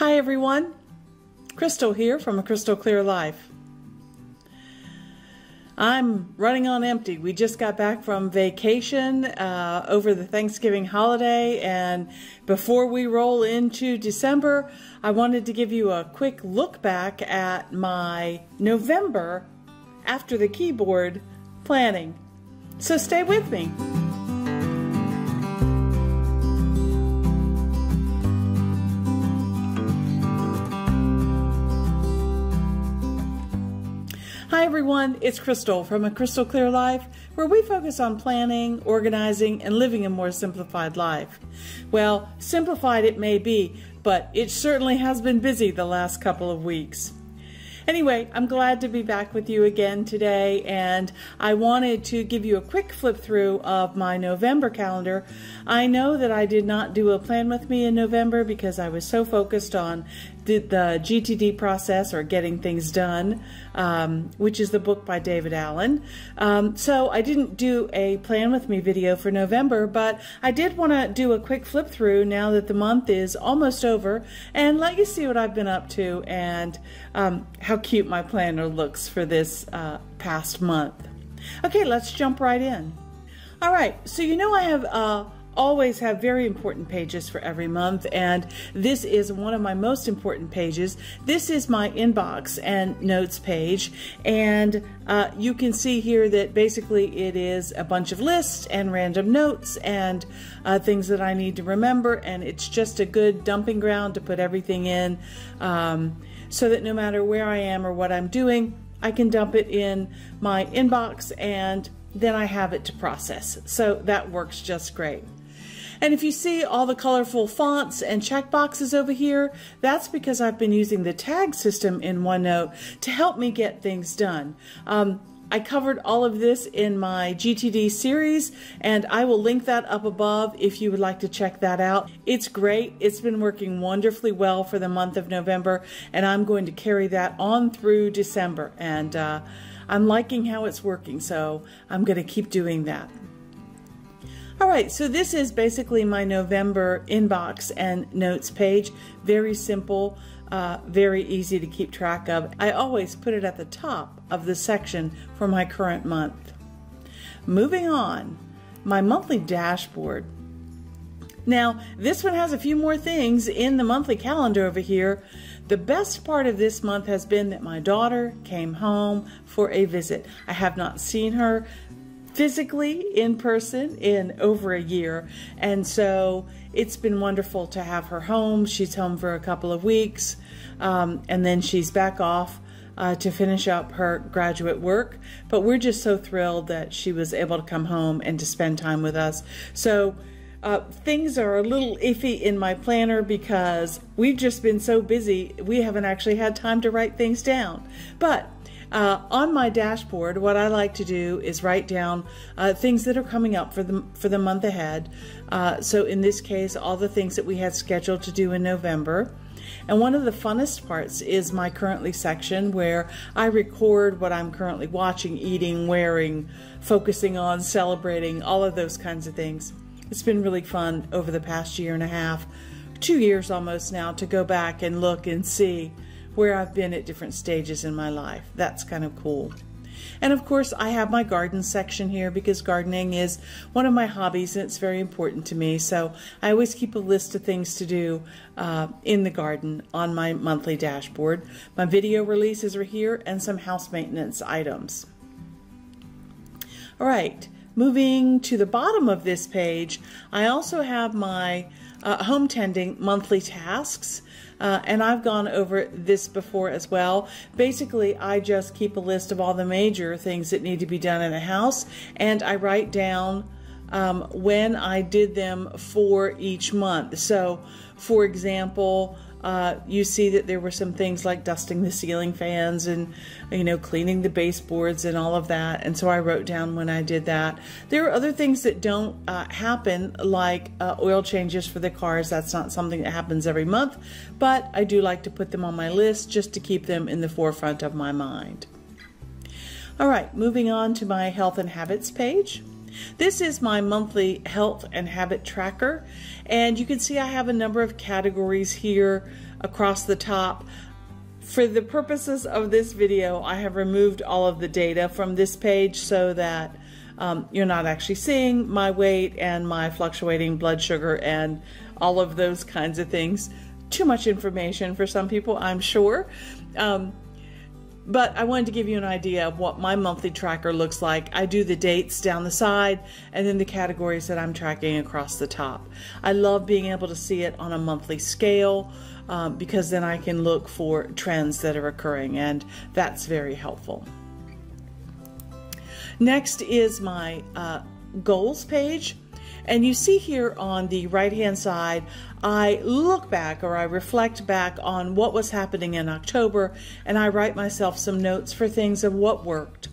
Hi everyone, Crystal here from A Crystal Clear Life. I'm running on empty. We just got back from vacation over the Thanksgiving holiday, and before we roll into December, I wanted to give you a quick look back at my November after the keyboard planning. So stay with me. Hi everyone, it's Crystal from A Crystal Clear Life, where we focus on planning, organizing, and living a more simplified life. Well, simplified it may be, but it certainly has been busy the last couple of weeks. Anyway, I'm glad to be back with you again today, and I wanted to give you a quick flip through of my November calendar. I know that I did not do a plan with me in November because I was so focused on the GTD process, or getting things done, which is the book by David Allen. So I didn't do a plan with me video for November, but I did want to do a quick flip through now that the month is almost over and let you see what I've been up to and how cute my planner looks for this past month. Okay, let's jump right in. All right, so you know I have always have very important pages for every month, and this is one of my most important pages. This is my inbox and notes page, and you can see here that basically it is a bunch of lists and random notes and things that I need to remember, and it's just a good dumping ground to put everything in so that no matter where I am or what I'm doing, I can dump it in my inbox and then I have it to process. So that works just great. And if you see all the colorful fonts and checkboxes over here, that's because I've been using the tag system in OneNote to help me get things done. I covered all of this in my GTD series, and I will link that up above if you would like to check that out. It's great. It's been working wonderfully well for the month of November, and I'm going to carry that on through December. And I'm liking how it's working, so I'm going to keep doing that. All right, so this is basically my November inbox and notes page. Very simple, very easy to keep track of. I always put it at the top of the section for my current month. Moving on, my monthly dashboard. Now, this one has a few more things in the monthly calendar over here. The best part of this month has been that my daughter came home for a visit. I have not seen her physically in person in over a year, and so it's been wonderful to have her home. She's home for a couple of weeks, and then she's back off to finish up her graduate work, but we're just so thrilled that she was able to come home and to spend time with us. So things are a little iffy in my planner because we've just been so busy we haven't actually had time to write things down. But on my dashboard, what I like to do is write down things that are coming up for the month ahead. So in this case, all the things that we had scheduled to do in November. And one of the funnest parts is my currently section, where I record what I'm currently watching, eating, wearing, focusing on, celebrating, all of those kinds of things. It's been really fun over the past year and a half, 2 years almost now, to go back and look and see where I've been at different stages in my life. That's kind of cool. And of course, I have my garden section here because gardening is one of my hobbies and it's very important to me. So I always keep a list of things to do in the garden on my monthly dashboard. My video releases are here and some house maintenance items. All right, moving to the bottom of this page, I also have my home tending monthly tasks. And I've gone over this before as well. Basically, I just keep a list of all the major things that need to be done in the house, and I write down when I did them for each month. So, for example, you see that there were some things like dusting the ceiling fans and, you know, cleaning the baseboards and all of that. And so I wrote down when I did that. There are other things that don't happen, like oil changes for the cars. That's not something that happens every month, but I do like to put them on my list just to keep them in the forefront of my mind. All right, moving on to my health and habits page. This is my monthly health and habit tracker, and you can see I have a number of categories here across the top. For the purposes of this video, I have removed all of the data from this page so that you're not actually seeing my weight and my fluctuating blood sugar and all of those kinds of things. Too much information for some people, I'm sure. But I wanted to give you an idea of what my monthly tracker looks like. I do the dates down the side and then the categories that I'm tracking across the top. I love being able to see it on a monthly scale because then I can look for trends that are occurring, and that's very helpful. Next is my goals page. And you see here on the right-hand side, I look back, or I reflect back on what was happening in October, and I write myself some notes for things of what worked,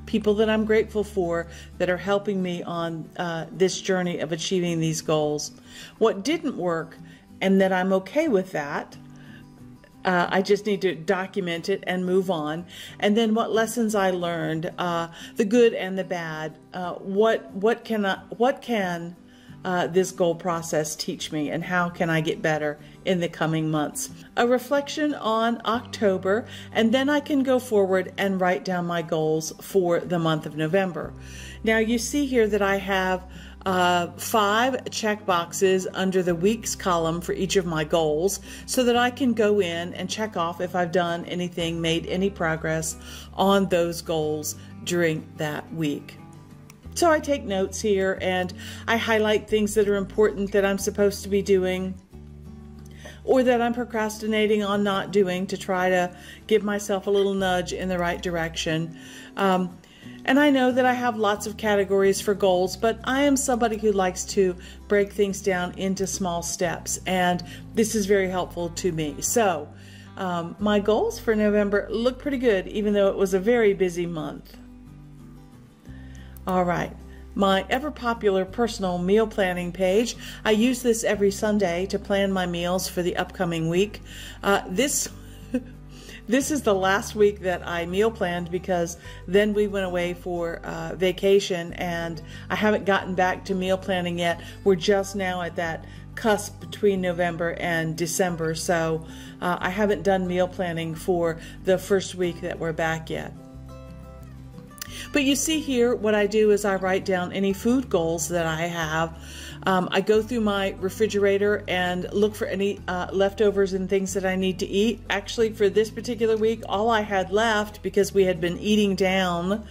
people that I'm grateful for that are helping me on this journey of achieving these goals, what didn't work, and that I'm okay with that. I just need to document it and move on. And then what lessons I learned, the good and the bad. What can this goal process teach me, and how can I get better in the coming months? A reflection on October, and then I can go forward and write down my goals for the month of November. Now you see here that I have 5 check boxes under the weeks column for each of my goals, so that I can go in and check off if I've done anything, made any progress on those goals during that week. So I take notes here and I highlight things that are important that I'm supposed to be doing, or that I'm procrastinating on not doing, to try to give myself a little nudge in the right direction. And I know that I have lots of categories for goals, but I am somebody who likes to break things down into small steps, and this is very helpful to me. So my goals for November look pretty good, even though it was a very busy month. All right, my ever popular personal meal planning page. I use this every Sunday to plan my meals for the upcoming week. This is the last week that I meal planned, because then we went away for vacation, and I haven't gotten back to meal planning yet. We're just now at that cusp between November and December, so I haven't done meal planning for the first week that we're back yet. But you see here, what I do is I write down any food goals that I have. I go through my refrigerator and look for any leftovers and things that I need to eat. Actually, for this particular week, all I had left, because we had been eating down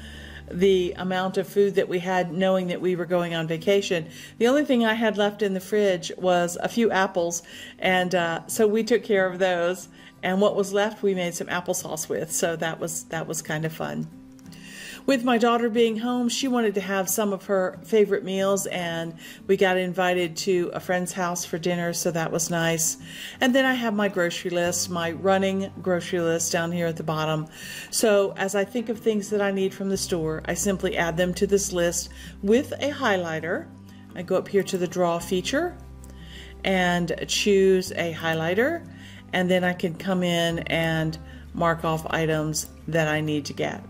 the amount of food that we had, knowing that we were going on vacation, the only thing I had left in the fridge was a few apples, and so we took care of those, and what was left we made some applesauce with, so that was kind of fun. With my daughter being home, she wanted to have some of her favorite meals, and we got invited to a friend's house for dinner, so that was nice. And then I have my grocery list, my running grocery list down here at the bottom. So as I think of things that I need from the store, I simply add them to this list with a highlighter. I go up here to the draw feature and choose a highlighter, and then I can come in and mark off items that I need to get.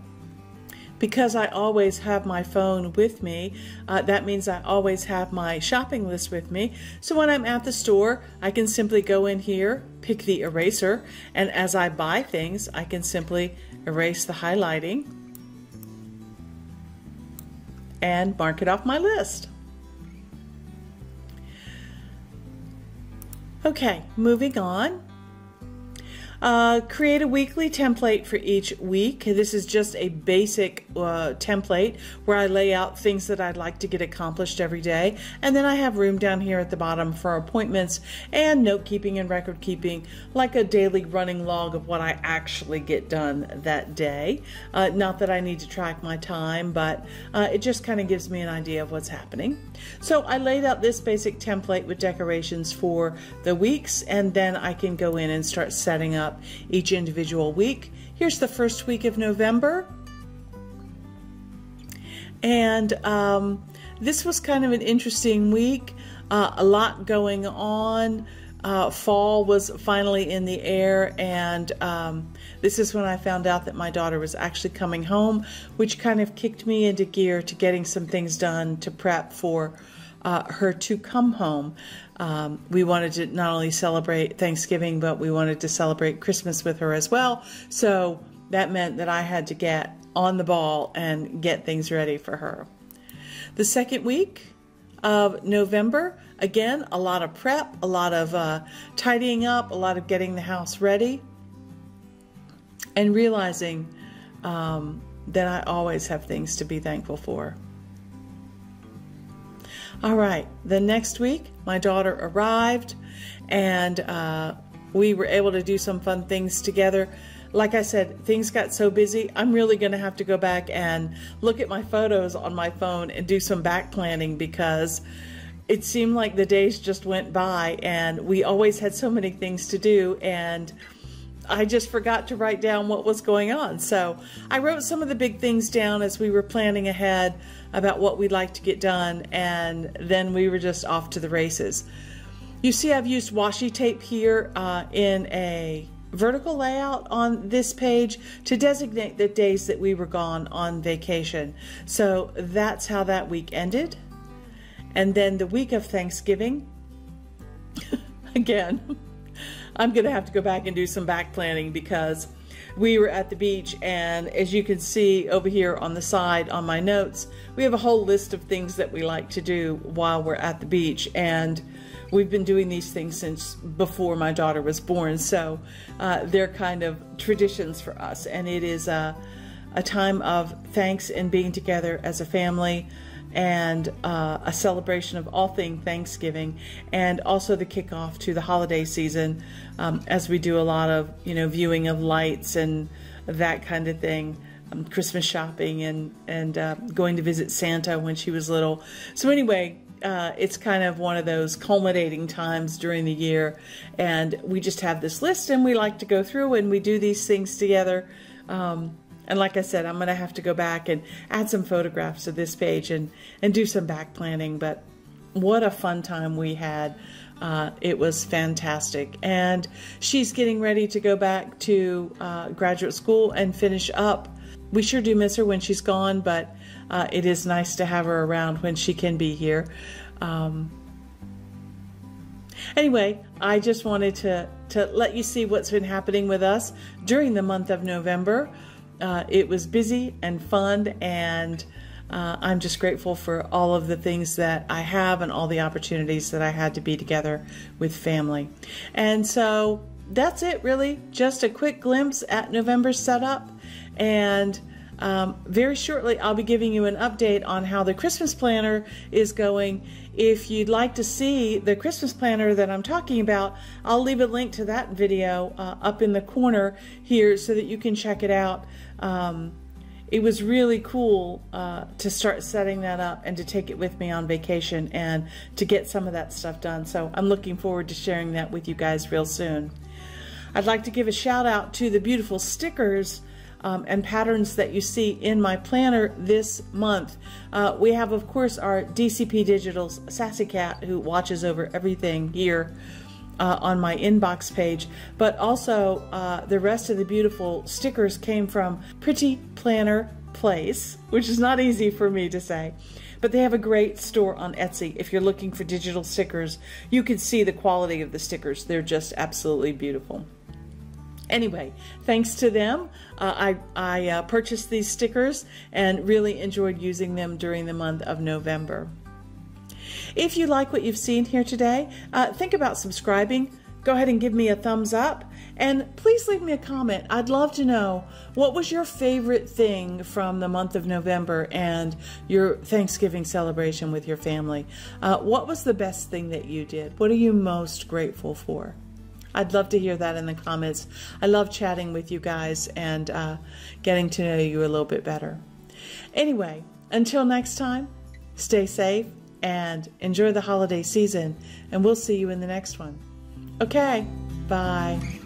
Because I always have my phone with me, that means I always have my shopping list with me. So when I'm at the store, I can simply go in here, pick the eraser, and as I buy things, I can simply erase the highlighting and mark it off my list. Okay, moving on. Create a weekly template for each week. This is just a basic template where I lay out things that I'd like to get accomplished every day. And then I have room down here at the bottom for appointments and note keeping and record keeping, like a daily running log of what I actually get done that day. Not that I need to track my time, but it just kind of gives me an idea of what's happening. So I laid out this basic template with decorations for the weeks, and then I can go in and start setting up each individual week. Here's the first week of November, and this was kind of an interesting week. A lot going on. fall was finally in the air, and this is when I found out that my daughter was actually coming home, which kind of kicked me into gear to getting some things done to prep for her to come home. We wanted to not only celebrate Thanksgiving, but we wanted to celebrate Christmas with her as well. So that meant that I had to get on the ball and get things ready for her. The second week of November, again, a lot of prep, a lot of tidying up, a lot of getting the house ready, and realizing that I always have things to be thankful for. All right, the next week, my daughter arrived, and we were able to do some fun things together. Like I said, things got so busy, I'm really going to have to go back and look at my photos on my phone and do some back planning, because it seemed like the days just went by and we always had so many things to do, and I just forgot to write down what was going on. So I wrote some of the big things down as we were planning ahead about what we'd like to get done, and then we were just off to the races. You see, I've used washi tape here in a vertical layout on this page to designate the days that we were gone on vacation. So that's how that week ended. And then the week of Thanksgiving, again, I'm going to have to go back and do some back planning, because we were at the beach, and as you can see over here on the side on my notes, we have a whole list of things that we like to do while we're at the beach, and we've been doing these things since before my daughter was born, so they're kind of traditions for us, and it is a time of thanks and being together as a family, and a celebration of all things Thanksgiving, and also the kickoff to the holiday season, as we do a lot of viewing of lights and that kind of thing, Christmas shopping, and going to visit Santa when she was little. So anyway, it's kind of one of those culminating times during the year, and we just have this list, and we like to go through and we do these things together. And like I said, I'm going to have to go back and add some photographs to this page and do some back planning. But what a fun time we had. It was fantastic. And she's getting ready to go back to graduate school and finish up. We sure do miss her when she's gone, but it is nice to have her around when she can be here. Anyway, I just wanted to let you see what's been happening with us during the month of November. It was busy and fun, and I'm just grateful for all of the things that I have and all the opportunities that I had to be together with family. And so that's it, really. Just a quick glimpse at November's setup, and very shortly I'll be giving you an update on how the Christmas planner is going. If you'd like to see the Christmas planner that I'm talking about, I'll leave a link to that video up in the corner here so that you can check it out. It was really cool to start setting that up and to take it with me on vacation and to get some of that stuff done. So I'm looking forward to sharing that with you guys real soon. I'd like to give a shout out to the beautiful stickers and patterns that you see in my planner this month. We have, of course, our DCP Digital's Sassy Cat, who watches over everything here on my inbox page, but also the rest of the beautiful stickers came from Pretty Planner Place, which is not easy for me to say, but they have a great store on Etsy. If you're looking for digital stickers, you can see the quality of the stickers. They're just absolutely beautiful. Anyway, thanks to them, I purchased these stickers and really enjoyed using them during the month of November. If you like what you've seen here today, think about subscribing. Go ahead and give me a thumbs up, and please leave me a comment. I'd love to know, what was your favorite thing from the month of November and your Thanksgiving celebration with your family? What was the best thing that you did? What are you most grateful for? I'd love to hear that in the comments. I love chatting with you guys and getting to know you a little bit better. Anyway, until next time, stay safe and enjoy the holiday season, and we'll see you in the next one. Okay, bye.